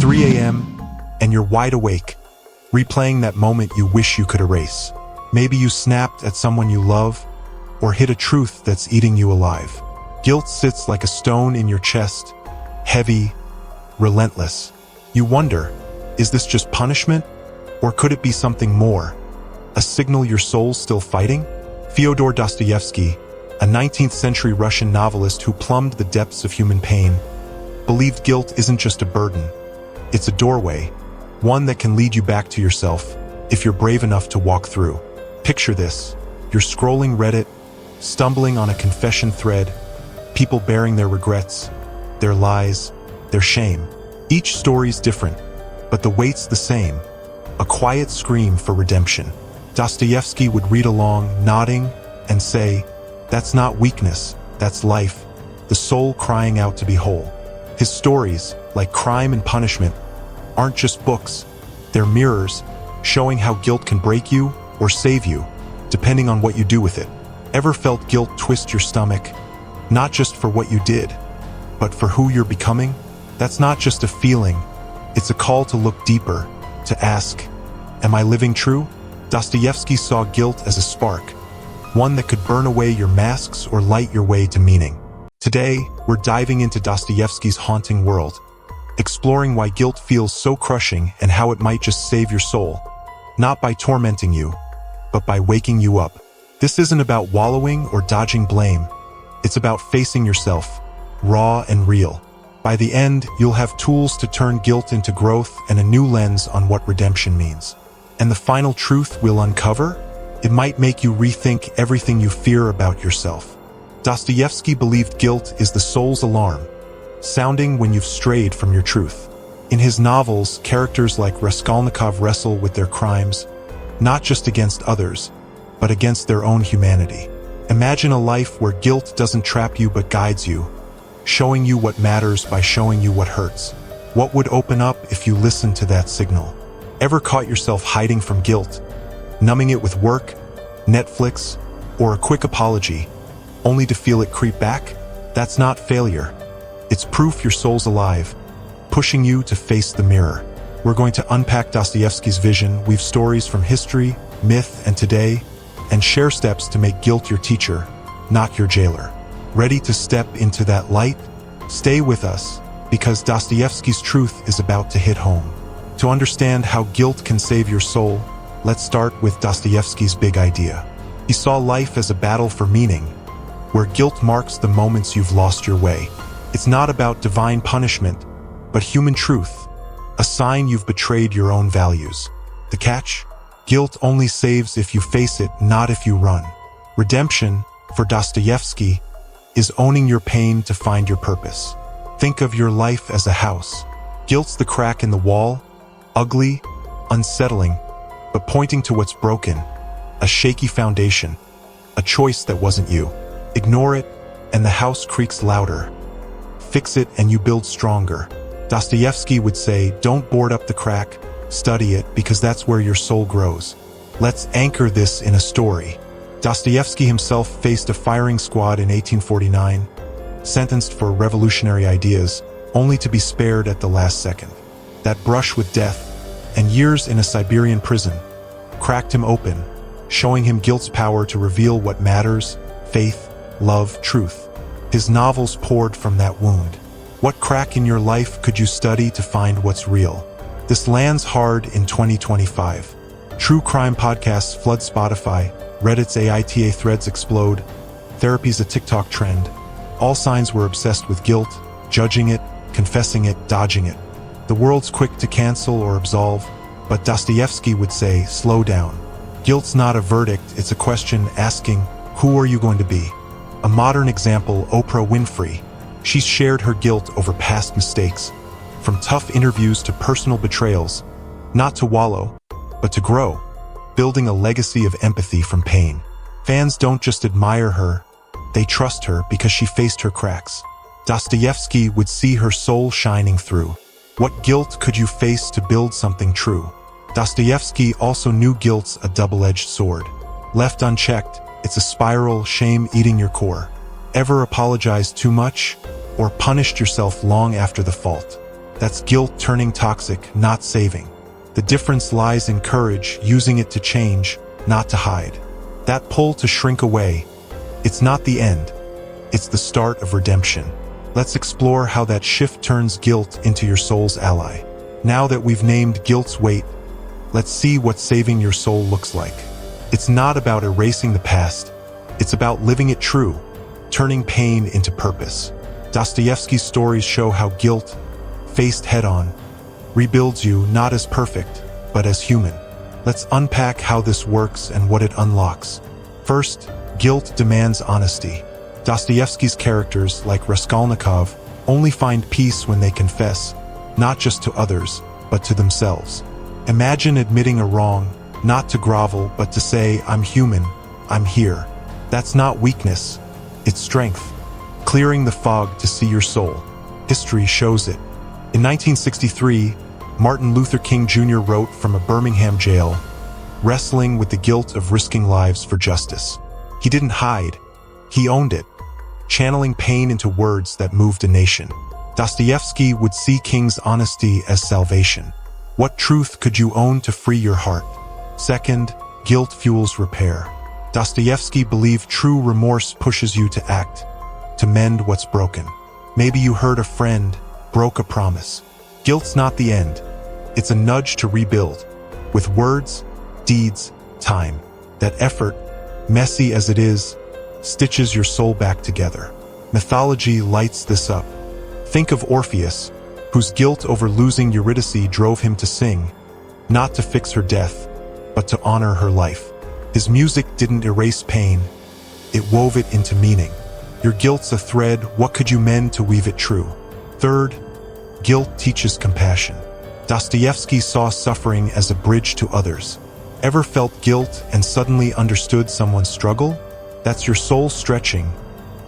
3 a.m., and you're wide awake, replaying that moment you wish you could erase. Maybe you snapped at someone you love, or hit a truth that's eating you alive. Guilt sits like a stone in your chest, heavy, relentless. You wonder, is this just punishment? Or could it be something more? A signal your soul's still fighting? Fyodor Dostoevsky, a 19th century Russian novelist who plumbed the depths of human pain, believed guilt isn't just a burden. It's a doorway, one that can lead you back to yourself, if you're brave enough to walk through. Picture this. You're scrolling Reddit, stumbling on a confession thread, people bearing their regrets, their lies, their shame. Each story's different, but the weight's the same. A quiet scream for redemption. Dostoevsky would read along, nodding, and say, "That's not weakness, that's life, the soul crying out to be whole." His stories, like Crime and Punishment, aren't just books. They're mirrors, showing how guilt can break you or save you, depending on what you do with it. Ever felt guilt twist your stomach? Not just for what you did, but for who you're becoming? That's not just a feeling. It's a call to look deeper, to ask, am I living true? Dostoevsky saw guilt as a spark, one that could burn away your masks or light your way to meaning. Today, we're diving into Dostoevsky's haunting world, exploring why guilt feels so crushing and how it might just save your soul, not by tormenting you, but by waking you up. This isn't about wallowing or dodging blame. It's about facing yourself, raw and real. By the end, you'll have tools to turn guilt into growth and a new lens on what redemption means. And the final truth we'll uncover? It might make you rethink everything you fear about yourself. Dostoevsky believed guilt is the soul's alarm, sounding when you've strayed from your truth. In his novels, characters like Raskolnikov wrestle with their crimes, not just against others, but against their own humanity. Imagine a life where guilt doesn't trap you but guides you, showing you what matters by showing you what hurts. What would open up if you listened to that signal? Ever caught yourself hiding from guilt, numbing it with work, Netflix, or a quick apology, only to feel it creep back? That's not failure. It's proof your soul's alive, pushing you to face the mirror. We're going to unpack Dostoevsky's vision, weave stories from history, myth, and today, and share steps to make guilt your teacher, not your jailer. Ready to step into that light? Stay with us, because Dostoevsky's truth is about to hit home. To understand how guilt can save your soul, let's start with Dostoevsky's big idea. He saw life as a battle for meaning, where guilt marks the moments you've lost your way. It's not about divine punishment, but human truth, a sign you've betrayed your own values. The catch? Guilt only saves if you face it, not if you run. Redemption, for Dostoevsky, is owning your pain to find your purpose. Think of your life as a house. Guilt's the crack in the wall, ugly, unsettling, but pointing to what's broken, a shaky foundation, a choice that wasn't you. Ignore it, and the house creaks louder. Fix it and you build stronger. Dostoevsky would say, don't board up the crack, study it, because that's where your soul grows. Let's anchor this in a story. Dostoevsky himself faced a firing squad in 1849, sentenced for revolutionary ideas, only to be spared at the last second. That brush with death, and years in a Siberian prison, cracked him open, showing him guilt's power to reveal what matters: faith, love, truth. His novels poured from that wound. What crack in your life could you study to find what's real? This lands hard in 2025. True crime podcasts flood Spotify, Reddit's AITA threads explode, therapy's a TikTok trend. All signs we're obsessed with guilt, judging it, confessing it, dodging it. The world's quick to cancel or absolve, but Dostoevsky would say, slow down. Guilt's not a verdict, it's a question asking, who are you going to be? A modern example, Oprah Winfrey. She's shared her guilt over past mistakes, from tough interviews to personal betrayals, not to wallow, but to grow, building a legacy of empathy from pain. Fans don't just admire her, they trust her because she faced her cracks. Dostoevsky would see her soul shining through. What guilt could you face to build something true? Dostoevsky also knew guilt's a double-edged sword. Left unchecked, it's a spiral, shame eating your core. Ever apologized too much? Or punished yourself long after the fault? That's guilt turning toxic, not saving. The difference lies in courage, using it to change, not to hide. That pull to shrink away, it's not the end. It's the start of redemption. Let's explore how that shift turns guilt into your soul's ally. Now that we've named guilt's weight, let's see what saving your soul looks like. It's not about erasing the past. It's about living it true, turning pain into purpose. Dostoevsky's stories show how guilt, faced head-on, rebuilds you not as perfect, but as human. Let's unpack how this works and what it unlocks. First, guilt demands honesty. Dostoevsky's characters, like Raskolnikov, only find peace when they confess, not just to others, but to themselves. Imagine admitting a wrong, not to grovel, but to say, "I'm human, I'm here." That's not weakness, it's strength. Clearing the fog to see your soul. History shows it. In 1963, Martin Luther King Jr. wrote from a Birmingham jail, wrestling with the guilt of risking lives for justice. He didn't hide, he owned it, channeling pain into words that moved a nation. Dostoevsky would see King's honesty as salvation. What truth could you own to free your heart? Second, guilt fuels repair. Dostoevsky believed true remorse pushes you to act, to mend what's broken. Maybe you hurt a friend, broke a promise. Guilt's not the end. It's a nudge to rebuild. With words, deeds, time. That effort, messy as it is, stitches your soul back together. Mythology lights this up. Think of Orpheus, whose guilt over losing Eurydice drove him to sing, not to fix her death, but to honor her life. His music didn't erase pain, it wove it into meaning. Your guilt's a thread, what could you mend to weave it true? Third, guilt teaches compassion. Dostoevsky saw suffering as a bridge to others. Ever felt guilt and suddenly understood someone's struggle? That's your soul stretching,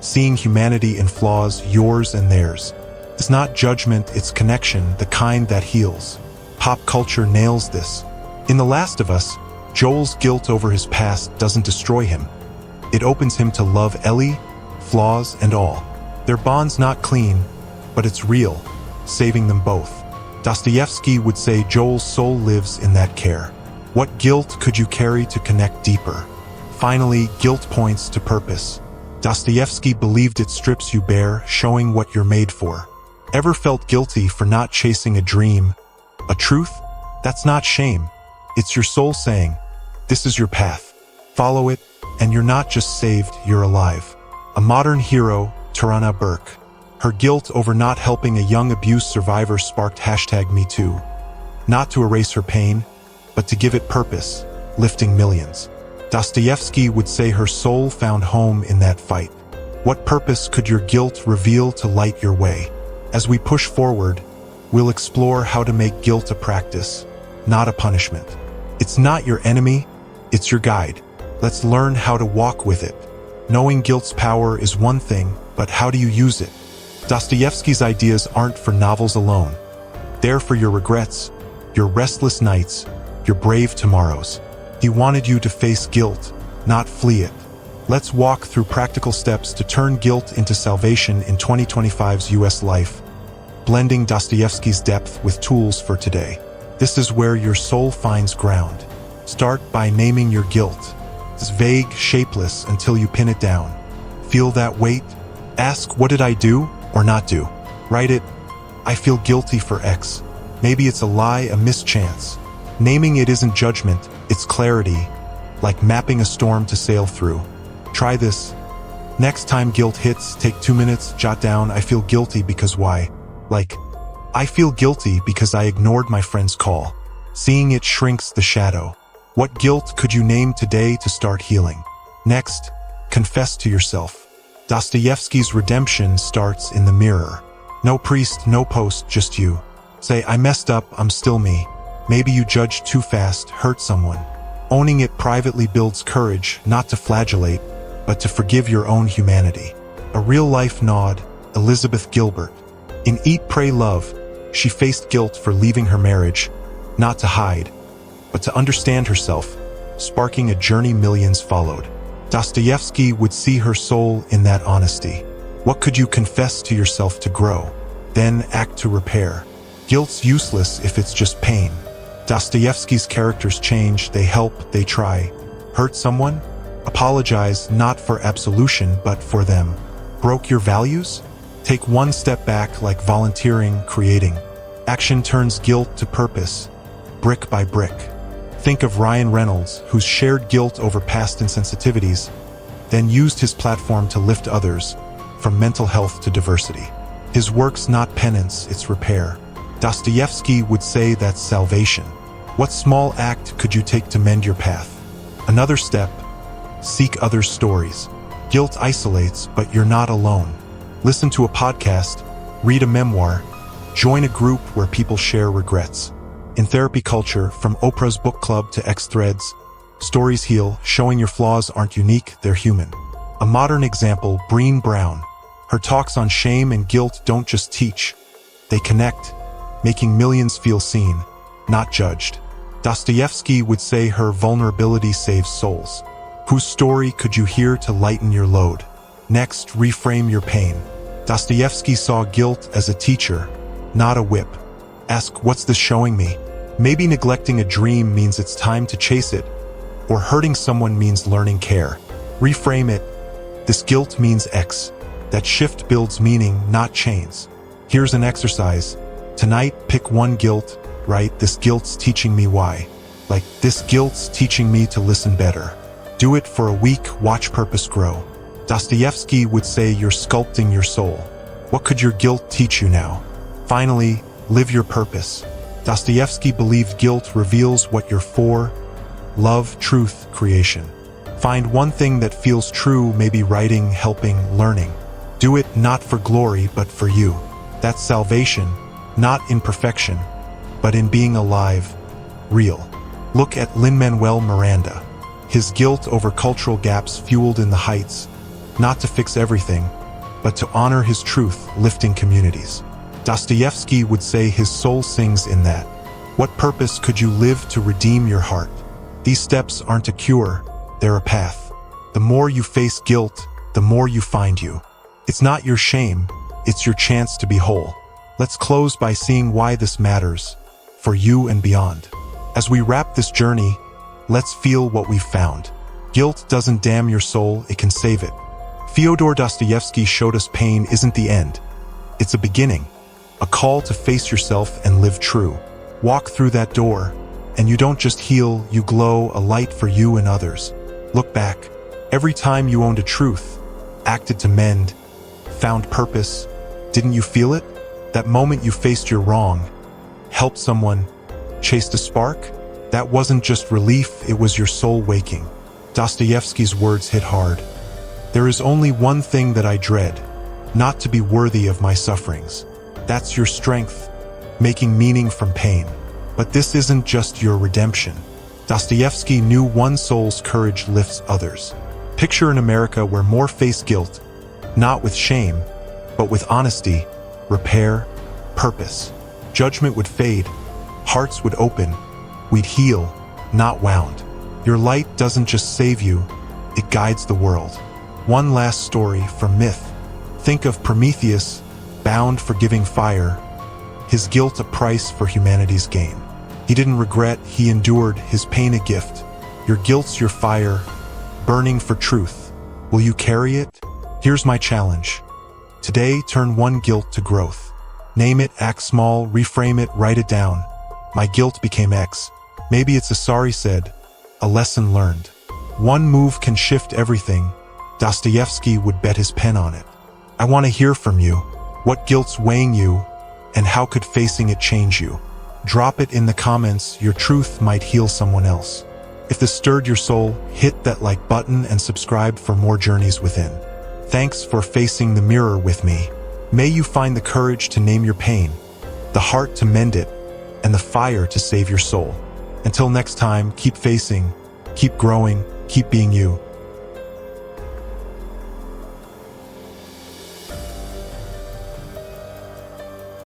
seeing humanity in flaws, yours and theirs. It's not judgment, it's connection, the kind that heals. Pop culture nails this. In The Last of Us, Joel's guilt over his past doesn't destroy him. It opens him to love Ellie, flaws and all. Their bond's not clean, but it's real, saving them both. Dostoevsky would say Joel's soul lives in that care. What guilt could you carry to connect deeper? Finally, guilt points to purpose. Dostoevsky believed it strips you bare, showing what you're made for. Ever felt guilty for not chasing a dream, a truth? That's not shame. It's your soul saying, this is your path. Follow it, and you're not just saved, you're alive. A modern hero, Tarana Burke. Her guilt over not helping a young abuse survivor sparked #MeToo. Not to erase her pain, but to give it purpose, lifting millions. Dostoevsky would say her soul found home in that fight. What purpose could your guilt reveal to light your way? As we push forward, we'll explore how to make guilt a practice, not a punishment. It's not your enemy, it's your guide. Let's learn how to walk with it. Knowing guilt's power is one thing, but how do you use it? Dostoevsky's ideas aren't for novels alone. They're for your regrets, your restless nights, your brave tomorrows. He wanted you to face guilt, not flee it. Let's walk through practical steps to turn guilt into salvation in 2025's US life, blending Dostoevsky's depth with tools for today. This is where your soul finds ground. Start by naming your guilt. It's vague, shapeless until you pin it down. Feel that weight? Ask, what did I do or not do? Write it, I feel guilty for X. Maybe it's a lie, a mischance. Naming it isn't judgment, it's clarity, like mapping a storm to sail through. Try this. Next time guilt hits, take 2 minutes, jot down, I feel guilty because why? Like, I feel guilty because I ignored my friend's call. Seeing it shrinks the shadow. What guilt could you name today to start healing? Next, confess to yourself. Dostoevsky's redemption starts in the mirror. No priest, no post, just you. Say, I messed up, I'm still me. Maybe you judged too fast, hurt someone. Owning it privately builds courage, not to flagellate, but to forgive your own humanity. A real-life nod, Elizabeth Gilbert. In Eat, Pray, Love, she faced guilt for leaving her marriage, not to hide, but to understand herself, sparking a journey millions followed. Dostoevsky would see her soul in that honesty. What could you confess to yourself to grow? Then act to repair. Guilt's useless if it's just pain. Dostoevsky's characters change, they help, they try. Hurt someone? Apologize, not for absolution, but for them. Broke your values? Take one step back, like volunteering, creating. Action turns guilt to purpose, brick by brick. Think of Ryan Reynolds, who's shared guilt over past insensitivities, then used his platform to lift others, from mental health to diversity. His work's not penance, it's repair. Dostoevsky would say that's salvation. What small act could you take to mend your path? Another step, seek others' stories. Guilt isolates, but you're not alone. Listen to a podcast, read a memoir, join a group where people share regrets. In therapy culture, from Oprah's book club to X Threads, stories heal, showing your flaws aren't unique, they're human. A modern example, Brené Brown. Her talks on shame and guilt don't just teach, they connect, making millions feel seen, not judged. Dostoevsky would say her vulnerability saves souls. Whose story could you hear to lighten your load? Next, reframe your pain. Dostoevsky saw guilt as a teacher, not a whip. Ask, what's this showing me? Maybe neglecting a dream means it's time to chase it, or hurting someone means learning care. Reframe it. This guilt means X. That shift builds meaning, not chains. Here's an exercise. Tonight, pick one guilt, right? This guilt's teaching me why. Like, this guilt's teaching me to listen better. Do it for a week, watch purpose grow. Dostoevsky would say you're sculpting your soul. What could your guilt teach you now? Finally, live your purpose. Dostoevsky believed guilt reveals what you're for: love, truth, creation. Find one thing that feels true, maybe writing, helping, learning. Do it not for glory, but for you. That's salvation, not in perfection, but in being alive, real. Look at Lin-Manuel Miranda. His guilt over cultural gaps fueled in the heights, not to fix everything, but to honor his truth, lifting communities. Dostoevsky would say his soul sings in that. What purpose could you live to redeem your heart? These steps aren't a cure, they're a path. The more you face guilt, the more you find you. It's not your shame, it's your chance to be whole. Let's close by seeing why this matters, for you and beyond. As we wrap this journey, let's feel what we've found. Guilt doesn't damn your soul, it can save it. Fyodor Dostoevsky showed us pain isn't the end. It's a beginning, a call to face yourself and live true. Walk through that door, and you don't just heal, you glow, a light for you and others. Look back. Every time you owned a truth, acted to mend, found purpose, didn't you feel it? That moment you faced your wrong, helped someone, chased a spark? That wasn't just relief, it was your soul waking. Dostoevsky's words hit hard. There is only one thing that I dread, not to be worthy of my sufferings. That's your strength, making meaning from pain. But this isn't just your redemption. Dostoevsky knew one soul's courage lifts others. Picture an America where more face guilt, not with shame, but with honesty, repair, purpose. Judgment would fade, hearts would open, we'd heal, not wound. Your light doesn't just save you, it guides the world. One last story from myth. Think of Prometheus, bound for giving fire, his guilt a price for humanity's gain. He didn't regret, he endured, his pain a gift. Your guilt's your fire, burning for truth. Will you carry it? Here's my challenge. Today, turn one guilt to growth. Name it, act small, reframe it, write it down. My guilt became X. Maybe it's a sorry said, a lesson learned. One move can shift everything. Dostoevsky would bet his pen on it. I want to hear from you. What guilt's weighing you, and how could facing it change you? Drop it in the comments, your truth might heal someone else. If this stirred your soul, hit that like button and subscribe for more journeys within. Thanks for facing the mirror with me. May you find the courage to name your pain, the heart to mend it, and the fire to save your soul. Until next time, keep facing, keep growing, keep being you.